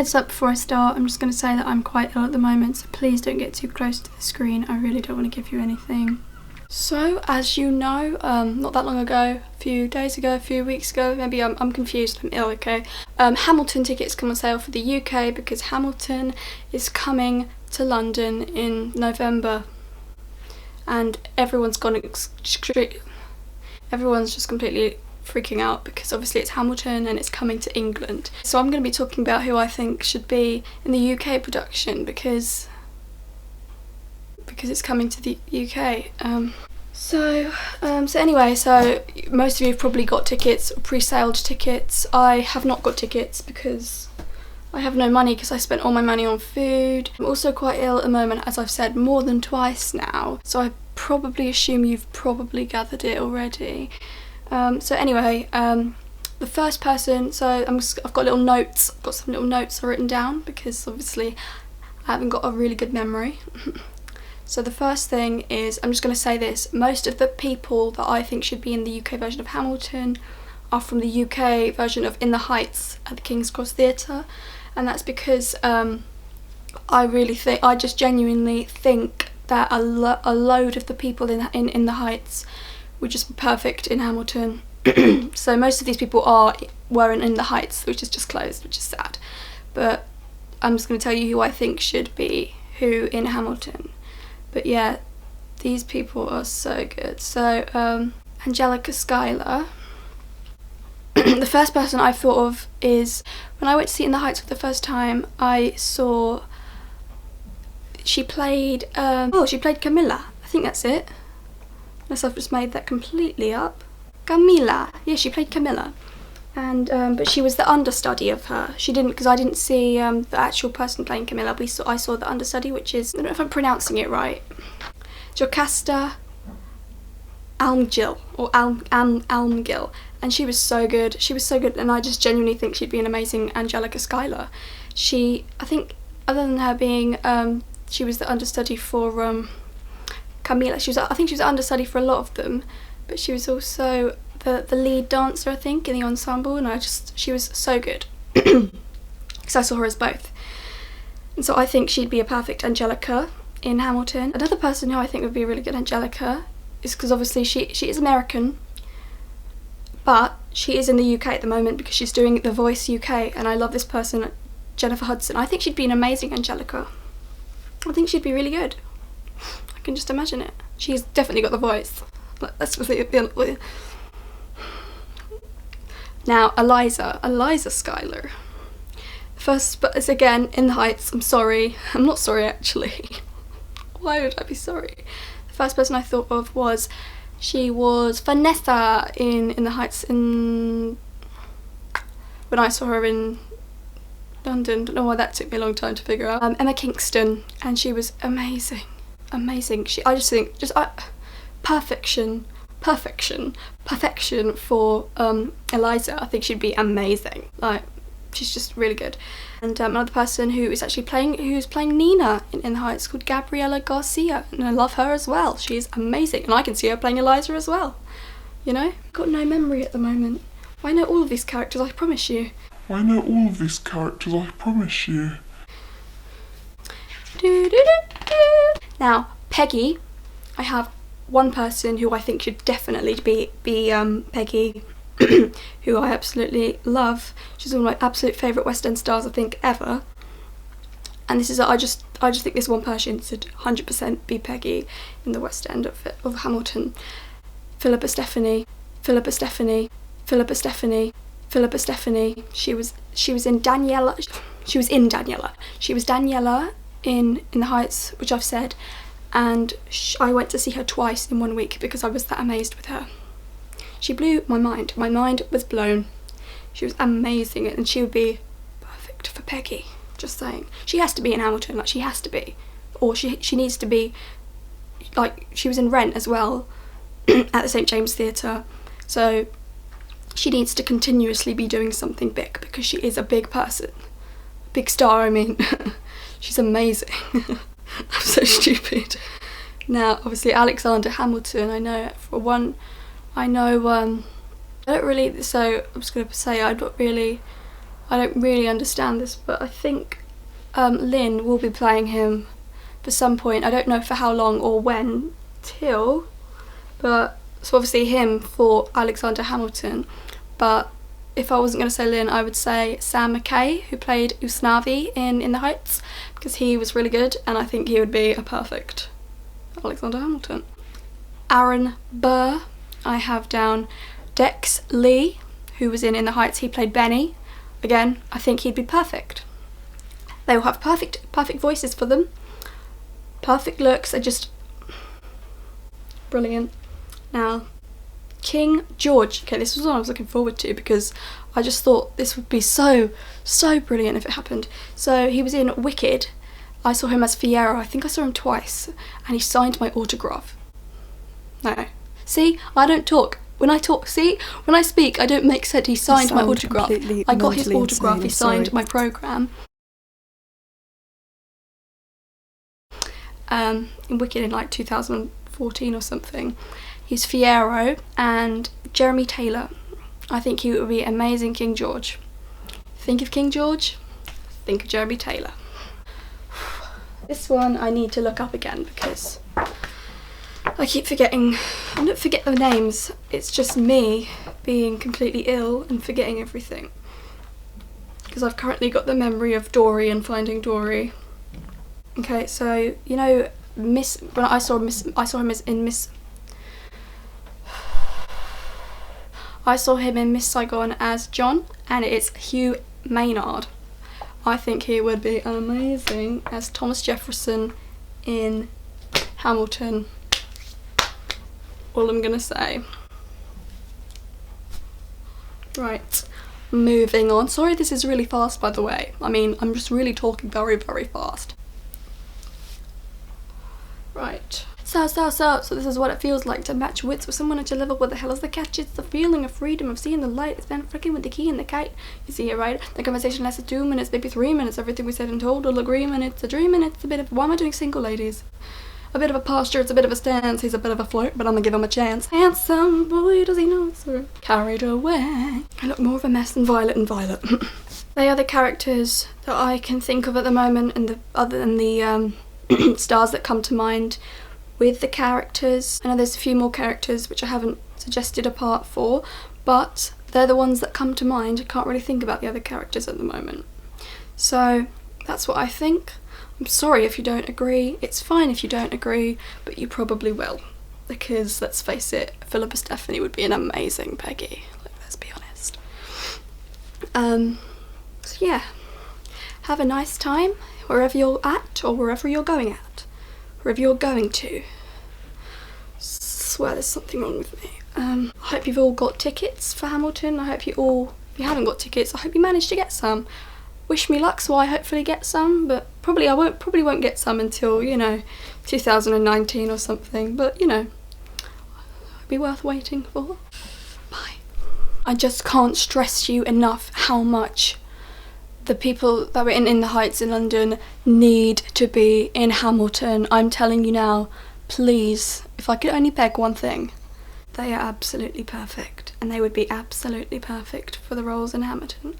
Heads up before I start, I'm just going to say that I'm quite ill at the moment, so please don't get too close to the screen. I really don't want to give you anything. So, as you know, not that long ago, a few days ago, a few weeks ago, maybe I'm confused, I'm ill, okay? Hamilton tickets come on sale for the UK because Hamilton is coming to London in November. And everyone's just completely freaking out because obviously it's Hamilton and it's coming to England. So I'm going to be talking about who I think should be in the UK production because it's coming to the UK. So anyway, most of you have probably got tickets, or pre-saled tickets. I have not got tickets because I have no money because I spent all my money on food. I'm also quite ill at the moment, as I've said more than twice now, so I probably assume you've probably gathered it already. So anyway, the first person, I've got some little notes written down because obviously I haven't got a really good memory. So the first thing is, I'm just going to say this, most of the people that I think should be in the UK version of Hamilton are from the UK version of In the Heights at the King's Cross Theatre, and that's because I just genuinely think that a load of the people in the Heights would just be perfect in Hamilton. So most of these people were in the Heights, which is just closed, which is sad. But I'm just going to tell you who I think should be who in Hamilton. But yeah, these people are so good. So Angelica Schuyler. The first person I thought of is, when I went to see In the Heights for the first time, I saw she played Camilla. I think that's it. Unless I've just made that completely up. Camilla. Yeah, she played Camilla. And but she was the understudy of her. She didn't, because I didn't see the actual person playing Camilla. I saw the understudy, which is, I don't know if I'm pronouncing it right, Jocasta Almgil, or Almgil, and she was so good. She was so good, and I just genuinely think she'd be an amazing Angelica Schuyler. I think, other than her being, she was the understudy for Camilla. I think she was the understudy for a lot of them, but she was also the lead dancer, I think, in the ensemble, and she was so good. Because I saw her as both. And so I think she'd be a perfect Angelica in Hamilton. Another person who I think would be a really good Angelica is, because obviously she is American, but she is in the UK at the moment because she's doing The Voice UK, and I love this person, Jennifer Hudson. I think she'd be an amazing Angelica. I think she'd be really good. I can just imagine it. She's definitely got the voice. That's the Now, Eliza Schuyler. First, but it's again In the Heights. I'm sorry. I'm not sorry, actually. Why would I be sorry? The first person I thought of was Vanessa in the Heights when I saw her in London. Don't know why that took me a long time to figure out. Emma Kingston, and she was amazing. I just think perfection for Eliza. I think she'd be amazing. Like, she's just really good. And another person who's playing Nina in the Heights, called Gabriela Garcia, and I love her as well. She's amazing, and I can see her playing Eliza as well. You know, got no memory at the moment. I know all of these characters, I promise you. Now, Peggy, I have one person who I think should definitely be Peggy, who I absolutely love. She's one of my absolute favourite West End stars, I think, ever. And this is, I just think this one person should 100% be Peggy in the West End of Hamilton. Philippa Stephanie. She was in Daniela. She was Daniela in the Heights, which I've said, and I went to see her twice in 1 week because I was that amazed with her. She blew my mind. My mind was blown. She was amazing, and she would be perfect for Peggy. Just saying. She has to be in Hamilton, like, she has to be. Or she needs to be, like, she was in Rent as well, at the St James Theatre, so she needs to continuously be doing something big because she is a big person. Big star, I mean. She's amazing. I'm so stupid. Now, obviously, Alexander Hamilton, I know, for one, I don't really, so I'm just going to say I don't really I don't really understand this, but I think Lynn will be playing him for some point. I don't know for how long or when till, but so obviously him for Alexander Hamilton. But if I wasn't going to say Lynn, I would say Sam McKay, who played Usnavi in the Heights, because he was really good and I think he would be a perfect Alexander Hamilton. Aaron Burr, I have down. Dex Lee, who was in the Heights, he played Benny. Again, I think he'd be perfect. They will have perfect voices for them. Perfect looks, they're just brilliant. Now, King George. Okay, this was what I was looking forward to because I just thought this would be so brilliant if it happened. So he was in Wicked. I saw him as Fiyero. I think I saw him twice, and he signed my autograph. No. See, I don't talk. When I speak, I don't make sense. He signed my autograph. I got his autograph. He signed my programme. In Wicked in like 2014 or something. He's Fiyero, and Jeremy Taylor. I think he would be amazing King George. Think of King George, think of Jeremy Taylor. This one I need to look up again because I keep forgetting. I don't forget the names, it's just me being completely ill and forgetting everything. Because I've currently got the memory of Dory and Finding Dory. Okay, so you know I saw him in Miss Saigon as John, and it's Hugh Maynard. I think he would be amazing as Thomas Jefferson in Hamilton. All I'm gonna say. Right, moving on. Sorry this is really fast, by the way. I mean, I'm just really talking very fast. Right. So this is what it feels like to match wits with someone at your level. What the hell is the catch? It's the feeling of freedom, of seeing the light. It's been freaking with the key and the kite. You see it, right? The conversation lasted 2 minutes, maybe 3 minutes. Everything we said in total agreement. It's a dream and it's a bit of, why am I doing single ladies? A bit of a posture, it's a bit of a stance. He's a bit of a flirt, but I'm gonna give him a chance. Handsome boy, does he know it's sir? Carried away. I look more of a mess than Violet and Violet. They are the characters that I can think of at the moment, and other than the stars that come to mind with the characters. I know there's a few more characters which I haven't suggested a part for, but they're the ones that come to mind. I can't really think about the other characters at the moment. So that's what I think. I'm sorry if you don't agree. It's fine if you don't agree, but you probably will. Because let's face it, Philippa Stephanie would be an amazing Peggy. Like, let's be honest. So yeah. Have a nice time wherever you're at or wherever you're going at. Wherever you're going to. Swear there's something wrong with me. I hope you've all got tickets for Hamilton. I hope you all, if you haven't got tickets, I hope you manage to get some. Wish me luck, so I hopefully get some, but probably won't get some until, 2019 or something, but it'll be worth waiting for. Bye. I just can't stress you enough how much the people that were in the Heights in London need to be in Hamilton. I'm telling you now, please, if I could only beg one thing, they are absolutely perfect, and they would be absolutely perfect for the roles in Hamilton.